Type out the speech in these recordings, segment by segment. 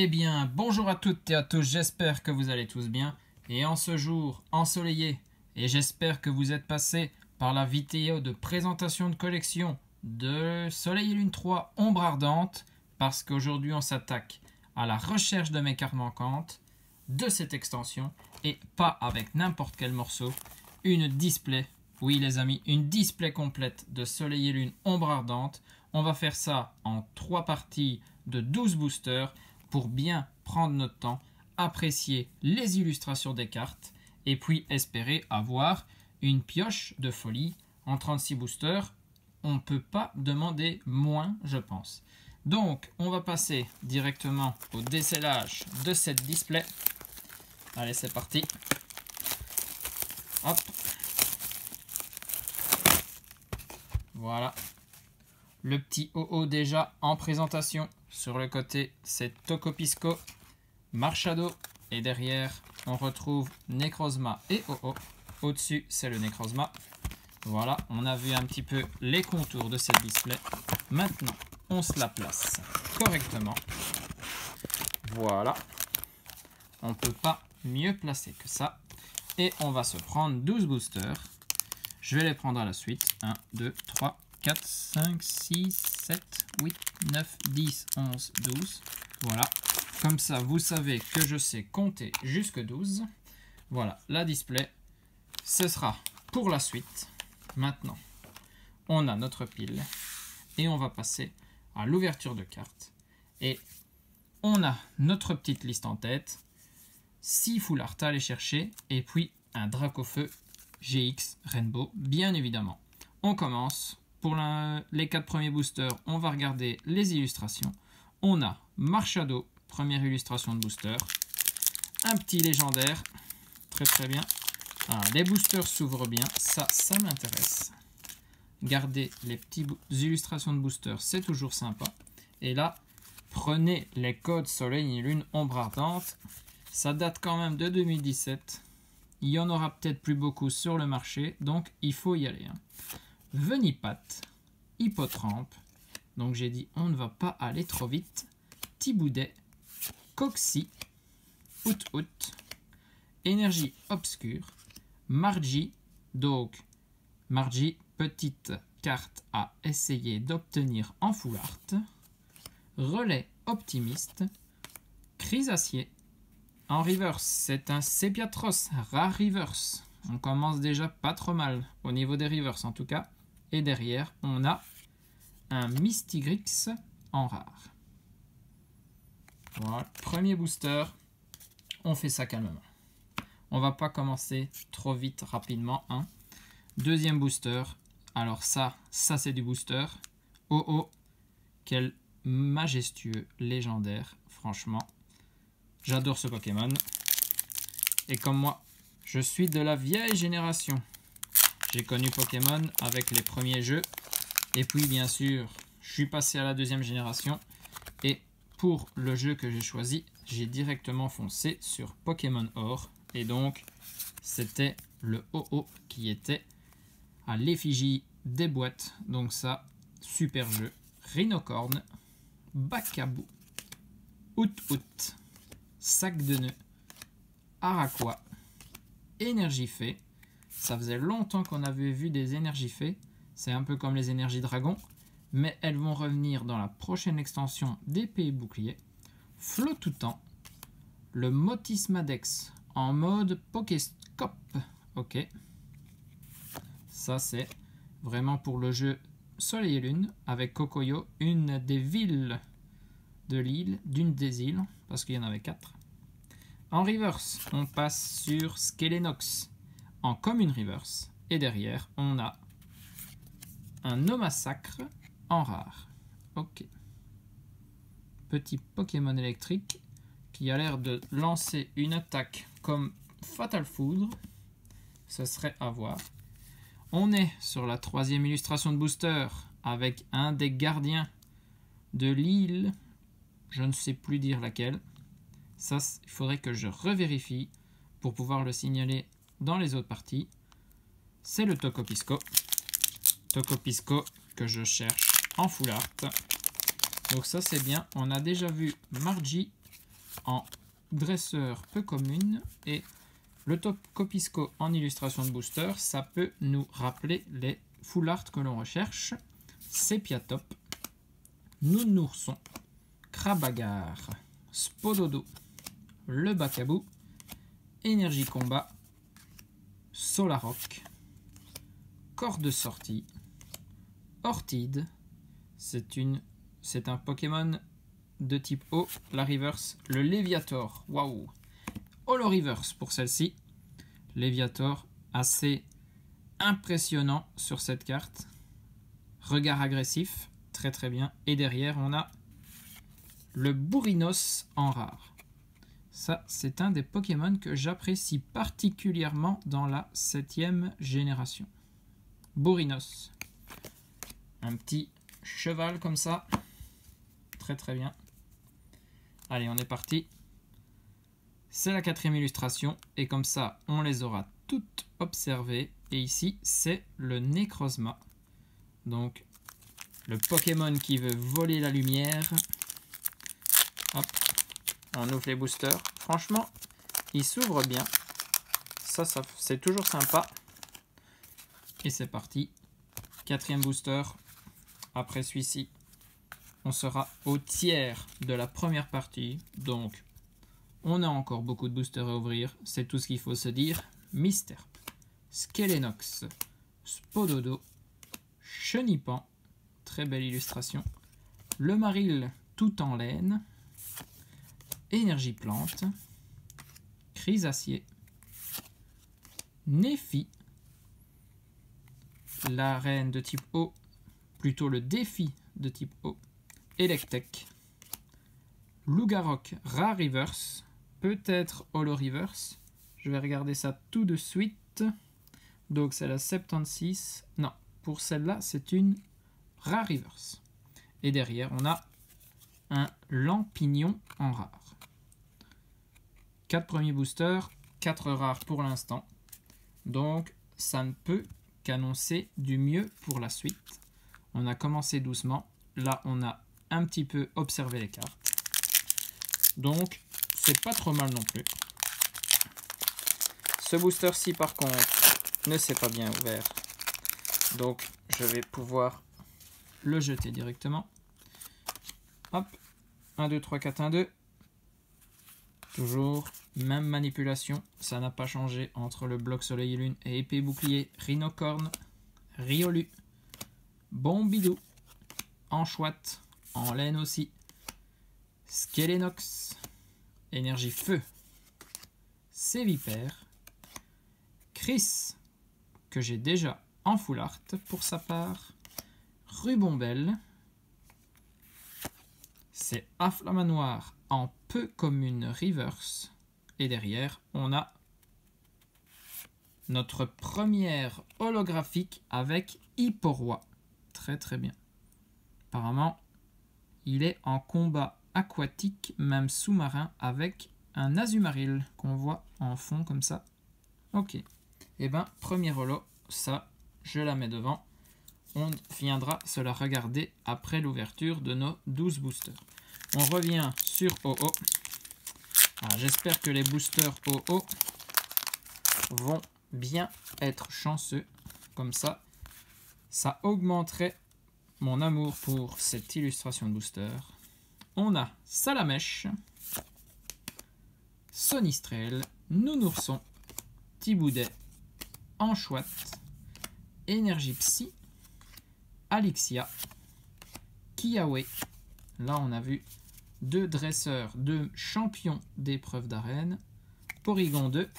Eh bien, bonjour à toutes et à tous, j'espère que vous allez tous bien. Et en ce jour ensoleillé, et j'espère que vous êtes passés par la vidéo de présentation de collection de Soleil et Lune 3 Ombre Ardente, parce qu'aujourd'hui on s'attaque à la recherche de mes cartes manquantes de cette extension, et pas avec n'importe quel morceau, une display. Oui les amis, une display complète de Soleil et Lune Ombre Ardente. On va faire ça en 3 parties de 12 boosters pour bien prendre notre temps, apprécier les illustrations des cartes et puis espérer avoir une pioche de folie en 36 boosters. On ne peut pas demander moins, je pense. Donc, on va passer directement au décellage de cette display. Allez, c'est parti. Hop. Voilà. Le petit OO déjà en présentation. Sur le côté, c'est Tocopisco, Marchado. Et derrière, on retrouve Necrozma et OO. Au-dessus, c'est le Necrozma. Voilà, on a vu un petit peu les contours de cette display. Maintenant, on se la place correctement. Voilà. On ne peut pas mieux placer que ça. Et on va se prendre 12 boosters. Je vais les prendre à la suite. 1, 2, 3, 4, 5, 6, 7, 8, 9, 10, 11, 12. Voilà. Comme ça, vous savez que je sais compter jusque 12. Voilà, la display. Ce sera pour la suite. Maintenant, on a notre pile. Et on va passer à l'ouverture de cartes. Et on a notre petite liste en tête. 6 full art à aller chercher. Et puis un Dracofeu GX Rainbow, bien évidemment. On commence. Pour les 4 premiers boosters, on va regarder les illustrations. On a Marchado, première illustration de booster. Un petit légendaire, très très bien. Ah, les boosters s'ouvrent bien, ça m'intéresse. Garder les petites illustrations de boosters, c'est toujours sympa. Et là, prenez les codes Soleil et Lune Ombre Ardente. Ça date quand même de 2017. Il y en aura peut-être plus beaucoup sur le marché, donc il faut y aller. Venipat, Hippotrampe, donc j'ai dit on ne va pas aller trop vite. Thiboudet, Coxy, Out, Énergie Obscure, Margie, donc Margie, petite carte à essayer d'obtenir en full art. Relais Optimiste, Chrysacier. En reverse, c'est un Sepiatros, rare reverse. On commence déjà pas trop mal au niveau des reverse en tout cas. Et derrière, on a un Mystigrix en rare. Voilà, premier booster. On fait ça calmement. On va pas commencer trop vite, rapidement. Hein. Deuxième booster. Alors ça c'est du booster. Oh oh, quel majestueux légendaire, franchement. J'adore ce Pokémon. Et comme moi, je suis de la vieille génération. J'ai connu Pokémon avec les premiers jeux. Et puis, bien sûr, je suis passé à la deuxième génération. Et pour le jeu que j'ai choisi, j'ai directement foncé sur Pokémon Or. Et donc, c'était le OO qui était à l'effigie des boîtes. Donc ça, super jeu. Rhinocorne, Bacabou, Out, Sac de nœuds, Araquois, Énergifée. Ça faisait longtemps qu'on avait vu des Énergifées. C'est un peu comme les énergies dragons. Mais elles vont revenir dans la prochaine extension d'épée et bouclier. Flotoutant. Le Motismadex en mode Pokéscope. Ok. Ça c'est vraiment pour le jeu Soleil et Lune. Avec Kokoyo, une des villes de l'île, d'une des îles. Parce qu'il y en avait 4. En reverse, on passe sur Skelenox en commune reverse. Et derrière, on a un Omasacre en rare. Ok. Petit Pokémon électrique qui a l'air de lancer une attaque comme Fatal Foudre. Ce serait à voir. On est sur la 3e illustration de booster avec un des gardiens de l'île. Je ne sais plus dire laquelle. Ça, il faudrait que je revérifie pour pouvoir le signaler dans les autres parties. C'est le Tocopisco. Tocopisco que je cherche en full art. Donc ça c'est bien. On a déjà vu Margie en dresseur peu commune et le Tocopisco en illustration de booster, ça peut nous rappeler les full art que l'on recherche. Sépiatop, Nounourson, Krabagar, Spododo, le Bacabou, Énergie Combat, Solaroc, Corps de sortie, Ortide, c'est un Pokémon de type eau, la reverse, le Léviator, waouh, holo reverse pour celle-ci, Léviator, assez impressionnant sur cette carte, regard agressif, très très bien, et derrière on a le Bourrinos en rare. Ça, c'est un des Pokémon que j'apprécie particulièrement dans la 7e génération. Bourrinos. Un petit cheval comme ça. Très très bien. Allez, on est parti. C'est la 4e illustration. Et comme ça, on les aura toutes observées. Et ici, c'est le Necrozma. Donc, le Pokémon qui veut voler la lumière. Hop. On ouvre les boosters. Franchement, il s'ouvre bien. Ça c'est toujours sympa. Et c'est parti. 4e booster. Après celui-ci, on sera au tiers de la première partie. Donc, on a encore beaucoup de boosters à ouvrir. C'est tout ce qu'il faut se dire. Misterp, Skelenox, Spododo, Chenipan. Très belle illustration. Le Maril tout en laine. Énergie plante, Chrysacier, Néphi, la reine de type eau, plutôt le défi de type eau, Electek, Lougarok rare reverse, peut-être holo reverse, je vais regarder ça tout de suite, donc c'est la 76, non, pour celle-là c'est une rare reverse, et derrière on a un Lampignon en rare. 4 premiers boosters, 4 rares pour l'instant. Donc, ça ne peut qu'annoncer du mieux pour la suite. On a commencé doucement. Là, on a un petit peu observé les cartes. Donc, c'est pas trop mal non plus. Ce booster-ci, par contre, ne s'est pas bien ouvert. Donc, je vais pouvoir le jeter directement. Hop. 1, 2, 3, 4, 1, 2. Toujours même manipulation, ça n'a pas changé entre le bloc soleil et lune et épée bouclier, Rhinocorne, Riolu, Bombidou, Anchouette, en laine aussi, Skelenox, énergie feu, Sévipère, Chris, que j'ai déjà en full art pour sa part, Rubombelle, c'est Afflamanoir en peu commune reverse. Et derrière, on a notre première holographique avec Hipporoi. Très très bien. Apparemment, il est en combat aquatique, même sous-marin, avec un Azumarill qu'on voit en fond comme ça. Ok. Et bien, premier holo, ça, je la mets devant. On viendra se la regarder après l'ouverture de nos 12 boosters. On revient sur OO. J'espère que les boosters OO vont bien être chanceux. Comme ça, ça augmenterait mon amour pour cette illustration de booster. On a Salamèche, Sonistrel, Nounourson, Thiboudet, Anchouette, Énergie Psy, Alixia, Kiawe. Là, on a vu 2 dresseurs, 2 champions d'épreuve d'arène. Porygon 2.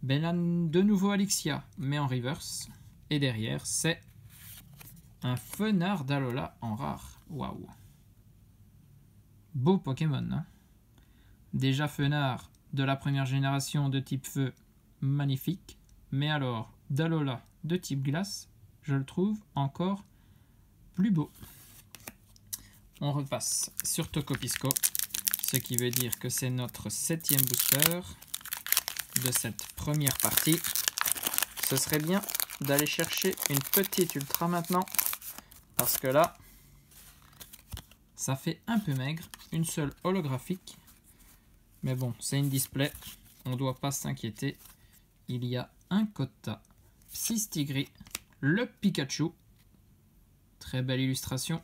De nouveau Alixia, mais en reverse. Et derrière, c'est un Fenard d'Alola en rare. Waouh. Beau Pokémon. Hein, déjà Fenard de la première génération de type feu, magnifique. Mais alors, d'Alola de type glace, je le trouve encore plus beau. On repasse sur Tocopisco, ce qui veut dire que c'est notre 7e booster de cette première partie. Ce serait bien d'aller chercher une petite ultra maintenant, parce que là, ça fait un peu maigre. Une seule holographique. Mais bon, c'est une display. On ne doit pas s'inquiéter. Il y a un Kota, Psystigri, le Pikachu. Très belle illustration.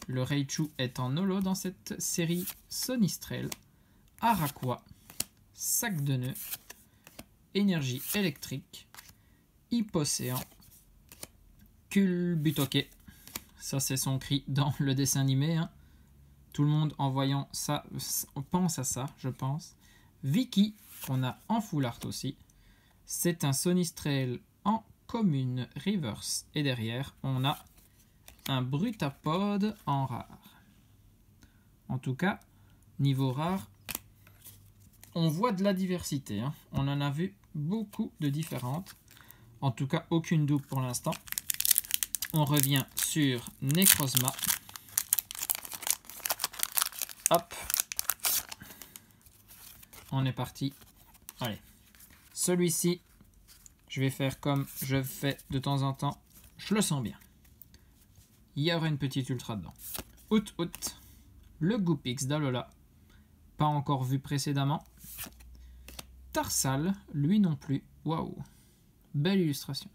Le Raichu est en holo dans cette série. Sonistrel, Araqua, Sac de nœuds, Énergie électrique, Hypocéan, Culbutoke. Ça, c'est son cri dans le dessin animé. Hein. Tout le monde, en voyant ça, pense à ça, je pense. Vicky, qu'on a en full art aussi. C'est un Sonistrel en commune reverse. Et derrière, on a un Brutapod en rare. En tout cas, niveau rare, on voit de la diversité. Hein. On en a vu beaucoup de différentes. En tout cas, aucune double pour l'instant. On revient sur Necrozma. Hop. On est parti. Allez. Celui-ci, je vais faire comme je fais de temps en temps. Je le sens bien. Il y aura une petite ultra dedans. Out. Le Goopix d'Alola. Pas encore vu précédemment. Tarsal, lui non plus. Waouh. Belle illustration.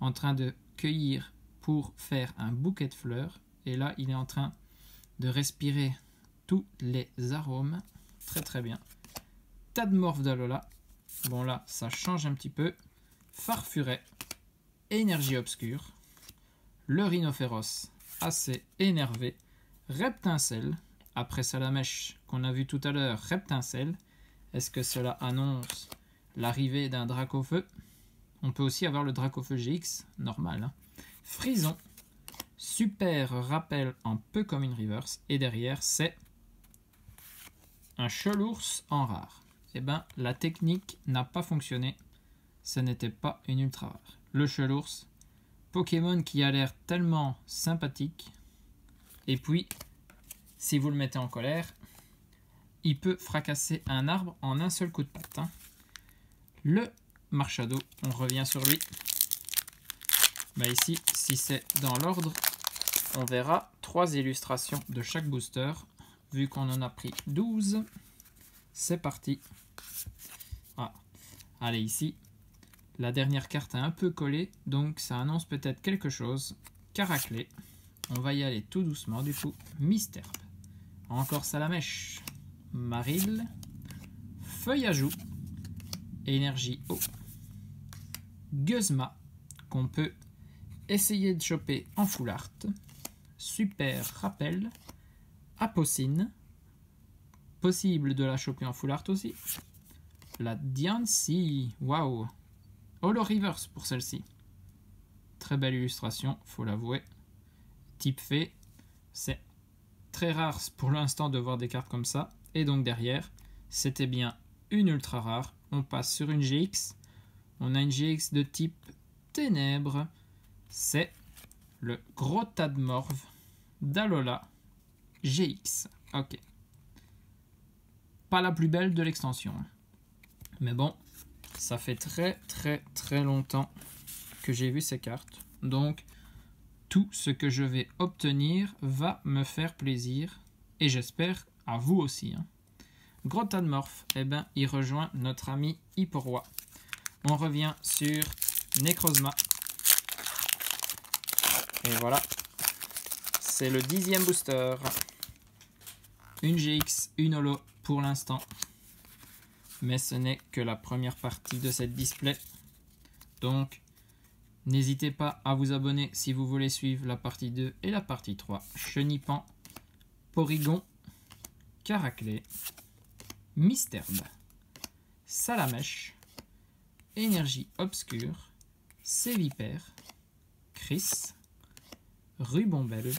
En train de cueillir pour faire un bouquet de fleurs. Et là, il est en train de respirer tous les arômes. Très très bien. Tadmorph d'Alola. Bon là, ça change un petit peu. Farfuret. Énergie obscure. Le Rhinophéros, assez énervé. Reptincelle. Après Salamèche qu'on a vu tout à l'heure, Reptincelle. Est-ce que cela annonce l'arrivée d'un Dracofeu? On peut aussi avoir le Dracofeu GX, normal. Hein. Frison. Super rappel en peu comme une reverse. Et derrière, c'est un Chelours en rare. Eh bien, la technique n'a pas fonctionné. Ce n'était pas une ultra rare. Le Chelours, Pokémon qui a l'air tellement sympathique. Et puis, si vous le mettez en colère, il peut fracasser un arbre en un seul coup de patte. Hein. Le Marshado, on revient sur lui. Bah ici, si c'est dans l'ordre, on verra 3 illustrations de chaque booster. Vu qu'on en a pris 12, c'est parti. Ah. Allez, ici, la dernière carte a un peu collé, donc ça annonce peut-être quelque chose. Caraclé. On va y aller tout doucement, du coup. Misterbe. Encore Salamèche. Maril. Feuillajou. Énergie eau. Guzma, qu'on peut essayer de choper en full art. Super rappel. Apocine. Possible de la choper en full art aussi. La Diancie. Waouh. Holo Reverse pour celle-ci. Très belle illustration, faut l'avouer. Type fée. C'est très rare pour l'instant de voir des cartes comme ça. Et donc derrière, c'était bien une ultra rare. On passe sur une GX. On a une GX de type ténèbres. C'est le gros Tadmorph d'Alola GX. Ok. Pas la plus belle de l'extension. Mais bon, ça fait très longtemps que j'ai vu ces cartes. Donc, tout ce que je vais obtenir va me faire plaisir. Et j'espère à vous aussi. Hein. Gros Tadmorph, eh ben, il rejoint notre ami Hyporoi. On revient sur Necrozma. Et voilà. C'est le 10e booster. Une GX, une holo pour l'instant. Mais ce n'est que la première partie de cette display. Donc, n'hésitez pas à vous abonner si vous voulez suivre la partie 2 et la partie 3. Chenipan, Porygon, Caraclé, Misterbe, Salamèche, Énergie obscure, Sévipère, Chris, Rubombelle,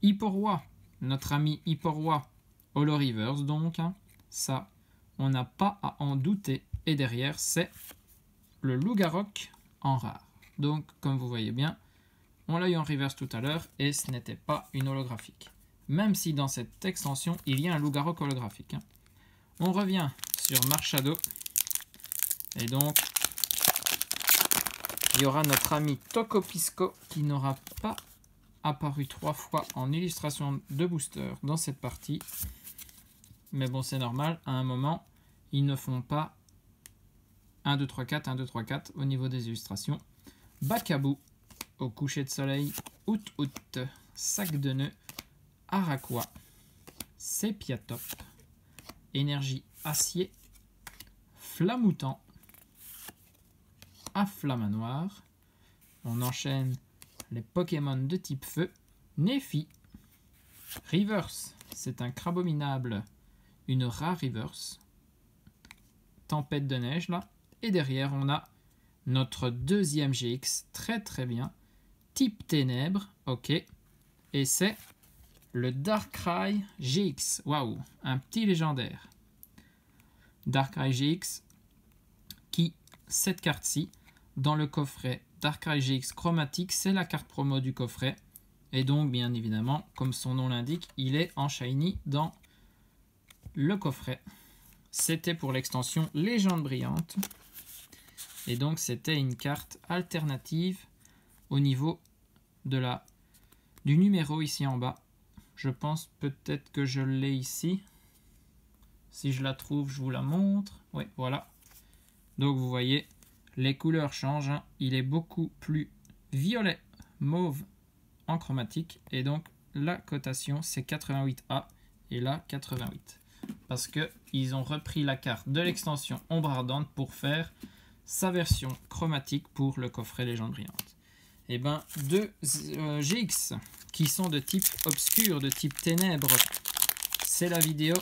Hyporoi, notre ami Hyporoi, Holo Reverse donc, hein. Ça, on n'a pas à en douter. Et derrière, c'est le Lougarok en rare. Donc, comme vous voyez bien, on l'a eu en reverse tout à l'heure et ce n'était pas une holographique. Même si dans cette extension, il y a un Lougarok holographique. Hein. On revient sur Marshado. Et donc, il y aura notre ami Tokopisco qui n'aura pas apparu 3 fois en illustration de booster dans cette partie. Mais bon, c'est normal, à un moment, ils ne font pas 1, 2, 3, 4, 1, 2, 3, 4 au niveau des illustrations. Bacabou, au coucher de soleil, out, sac de nœuds, Araquois, Sépiatop, énergie acier, Flamoutant, Afflamanoir. On enchaîne les Pokémon de type feu. Néfi, Reverse, c'est un crabominable, une rare Reverse. Tempête de neige là. Et derrière on a notre deuxième GX, très bien. Type ténèbres, ok. Et c'est le Darkrai GX. Waouh, un petit légendaire. Darkrai GX qui, cette carte-ci, dans le coffret Darkrai GX chromatique, c'est la carte promo du coffret. Et donc, bien évidemment, comme son nom l'indique, il est en shiny dans le coffret. C'était pour l'extension Légende brillante. Et donc, c'était une carte alternative au niveau de du numéro ici en bas. Je pense peut-être que je l'ai ici. Si je la trouve, je vous la montre. Oui, voilà. Donc, vous voyez, les couleurs changent. Hein. Il est beaucoup plus violet, mauve en chromatique. Et donc, la cotation, c'est 88A. Et là, 88. Parce qu'ils ont repris la carte de l'extension Ombre Ardente pour faire sa version chromatique pour le coffret Légende brillante. Et bien, deux GX qui sont de type obscur, de type ténèbres. C'est la vidéo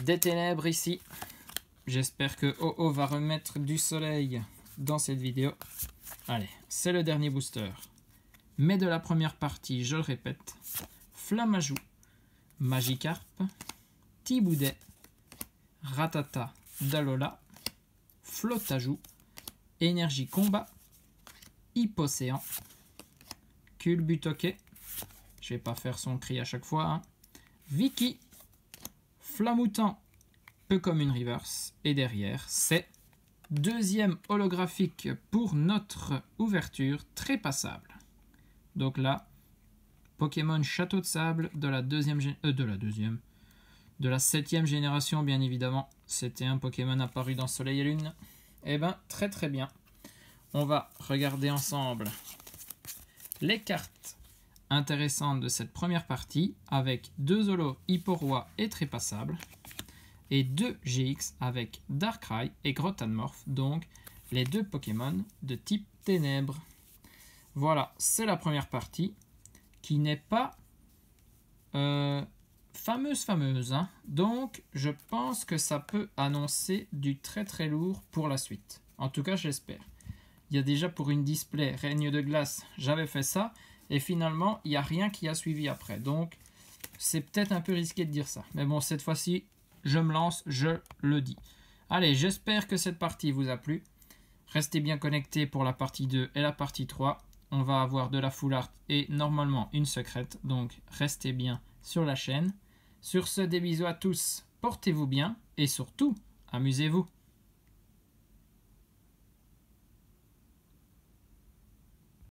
des ténèbres ici. J'espère que OO va remettre du soleil dans cette vidéo. Allez, c'est le dernier booster. Mais de la première partie, je le répète, Flamajou, Magikarp, Tiboudet, Ratata, Dalola, Flotajou, Énergie Combat, Hypocéan, Culbutoke, je vais pas faire son cri à chaque fois, hein. Vicky, Flamoutant, peu comme une reverse, et derrière c'est deuxième holographique pour notre ouverture, très passable. Donc là, Pokémon Château de Sable de la de la 7e génération, bien évidemment. C'était un Pokémon apparu dans Soleil et Lune. Eh ben, très bien. On va regarder ensemble les cartes intéressantes de cette première partie avec 2 holos Hipporoi et Trépassable et 2 GX avec Darkrai et Grottanmorph, donc les 2 Pokémon de type Ténèbres. Voilà, c'est la première partie qui n'est pas fameuse. Hein. Donc, je pense que ça peut annoncer du très lourd pour la suite. En tout cas, j'espère. Il y a déjà pour une display Règne de glace, j'avais fait ça. Et finalement, il n'y a rien qui a suivi après. Donc, c'est peut-être un peu risqué de dire ça. Mais bon, cette fois-ci, je me lance, je le dis. Allez, j'espère que cette partie vous a plu. Restez bien connectés pour la partie 2 et la partie 3. On va avoir de la full art et normalement une secrète. Donc, restez bien sur la chaîne. Sur ce, des bisous à tous. Portez-vous bien et surtout, amusez-vous.